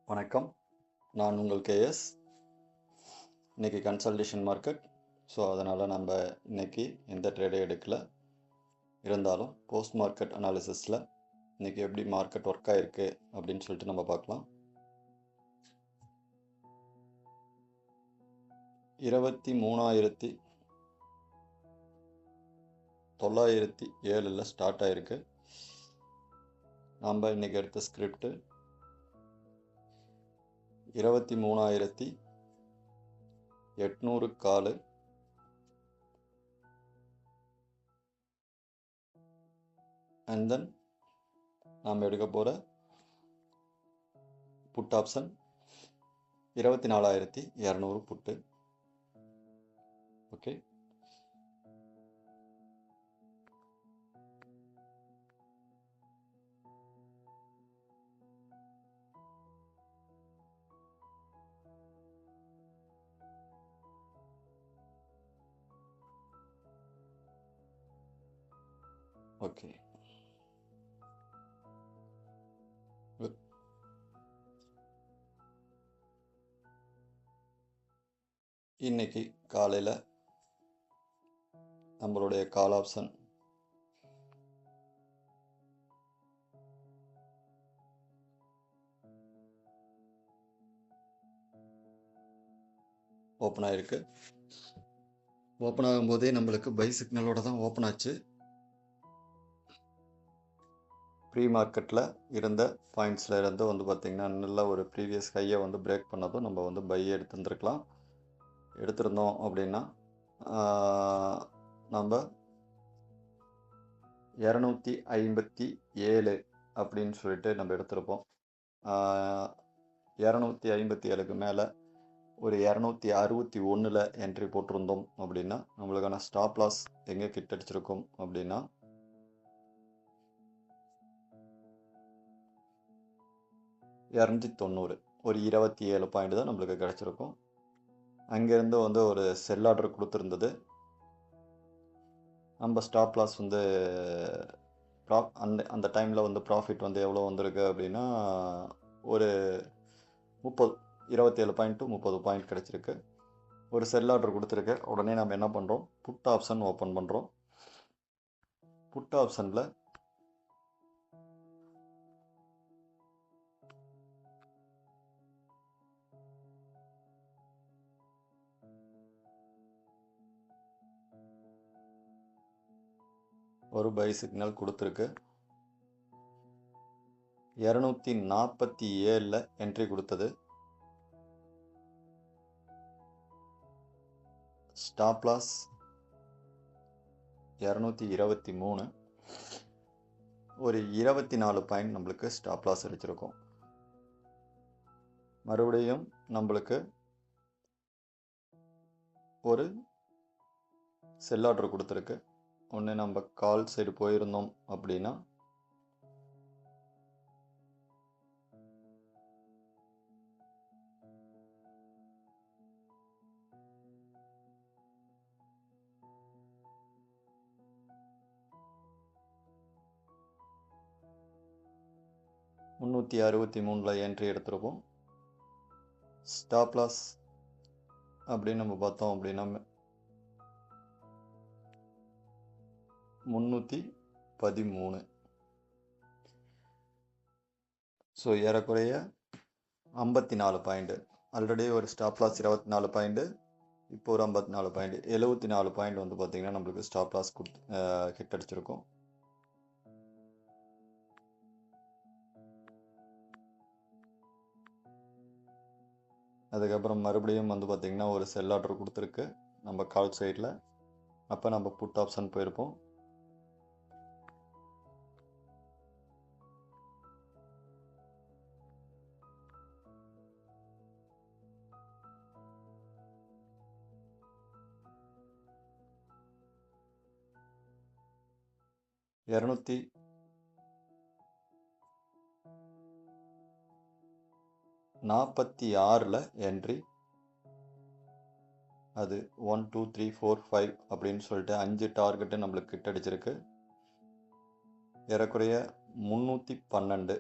வணக்கம், நான் உங்கள் கேஎஸ். இன்றைக்கி கன்சல்டேஷன் மார்க்கெட். ஸோ அதனால் நம்ம இன்றைக்கி எந்த ட்ரேடும் எடுக்கல. இருந்தாலும் போஸ்ட் மார்க்கெட் அனாலிசிஸில் இன்றைக்கி எப்படி மார்க்கெட் ஒர்க் ஆகிருக்கு அப்படின்னு சொல்லிட்டு நம்ம பார்க்கலாம். 23,907 ஸ்டார்ட் ஆகிருக்கு. நம்ம இன்றைக்கி எடுத்த ஸ்கிரிப்ட் 23,800 காலு, அண்ட் தென் நாம் எடுக்க போகிற put option 24,200 put. Okay, okay, good. இன்னைக்கு காலையில் நம்மளுடைய கால் ஆப்ஷன் ஓப்பன் ஆகிருக்கு. ஓப்பன் ஆகும்போதே நம்மளுக்கு பை சிக்னலோட தான் ஓப்பன் ஆச்சு. ப்ரீ மார்க்கெட்டில் இருந்த பாயிண்ட்ஸில் இருந்து பார்த்திங்கன்னா நல்ல ஒரு ப்ரீவியஸ் ஹையை பிரேக் பண்ணதும் நம்ம பை எடுத்திருந்தோம் அப்படின்னா நம்ம 257 அப்படின்னு சொல்லிட்டு நம்ம எடுத்திருப்போம். 257க்கு மேலே ஒரு 261 என்ட்ரி போட்டிருந்தோம் அப்படின்னா நம்மளுக்கான ஸ்டாப் லாஸ் எங்கே கிட்ட அடிச்சிருக்கும் அப்படின்னா 290, ஒரு 27 பாயிண்ட் தான் நம்மளுக்கு கிடச்சிருக்கும். அங்கேருந்து ஒரு செல் ஆர்டர் கொடுத்துருந்தது. நம்ம ஸ்டாப் லாஸ் அந்த டைமில் ப்ராஃபிட் எவ்வளோ வந்திருக்கு அப்படின்னா ஒரு 27 பாயிண்ட் டு 30 பாயிண்ட் கிடச்சிருக்கு. ஒரு செல் ஆர்டர் கொடுத்துருக்கு. உடனே நம்ம என்ன பண்ணுறோம், புட் ஆப்ஷன் ஓப்பன் பண்ணுறோம். புட் ஆப்ஷனில் ஒரு பை சிக்னல் கொடுத்துருக்கு. 247 என்ட்ரி கொடுத்தது. ஸ்டாப் லாஸ் 223, ஒரு 24 பாயிண்ட் நம்மளுக்கு ஸ்டாப் லாஸ் அடிச்சிருக்கும். மறுபடியும் நம்மளுக்கு ஒரு செல் ஆர்டர் கொடுத்துருக்கு. ஒன்று நம்ம கால் சைடு போயிருந்தோம் அப்படின்னா $363 என்ட்ரி எடுத்திருப்போம். ஸ்டாப் லாஸ் அப்படின்னு நம்ம பார்த்தோம் அப்படின்னா 313. ஸோ ஏறக்குறைய 54 பாயிண்ட். ஆல்ரெடி ஒரு ஸ்டாப் லாஸ் 24 பாயிண்ட், இப்போ ஒரு 54 பாயிண்ட், 74 பாயிண்ட் பார்த்தீங்கன்னா நம்மளுக்கு ஸ்டாப் லாஸ் ஹிட் அடிச்சிருக்கும். அதுக்கப்புறம் மறுபடியும் பார்த்தீங்கன்னா ஒரு செல் ஆர்டர் கொடுத்துருக்கு நம்ம கால் சைடில். அப்போ நம்ம புட் ஆப்ஷன் போயிருப்போம். $246 என்ட்ரி. அது 1 2 3 4 5 அப்படின்னு சொல்லிட்டு 5 டார்கெட்டு நம்மளுக்கு கிட்ட அடிச்சிருக்கு. ஏறக்குறைய 312.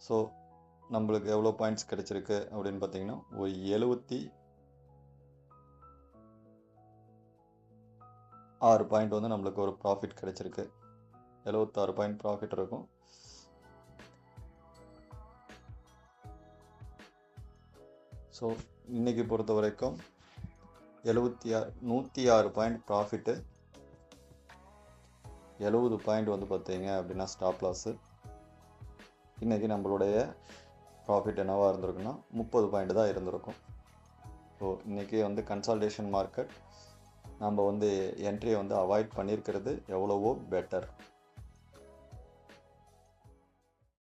ஸோ நம்மளுக்கு எவ்வளோ பாயிண்ட்ஸ் கிடைச்சிருக்கு அப்படின்னு பார்த்தீங்கன்னா ஒரு 76 பாயிண்ட் வந்து நம்மளுக்கு ஒரு ப்ராஃபிட் கிடைச்சிருக்கு. 76 பாயிண்ட் ப்ராஃபிட் இருக்கும். ஸோ இன்றைக்கி பொறுத்த வரைக்கும் 106 பாயிண்ட் ப்ராஃபிட்டு, 70 பாயிண்ட் வந்து பார்த்தீங்க அப்படின்னா ஸ்டாப் லாஸு. இன்றைக்கி நம்மளுடைய ப்ராஃபிட் என்னவாக இருந்திருக்குன்னா 30 பாயிண்ட் தான் இருந்திருக்கும். ஸோ இன்றைக்கி வந்து கன்சால்டேஷன் மார்க்கெட் நம்ம வந்து என்ட்ரியை வந்து அவாய்ட் பண்ணியிருக்கிறது எவ்வளவோ பெட்டர்.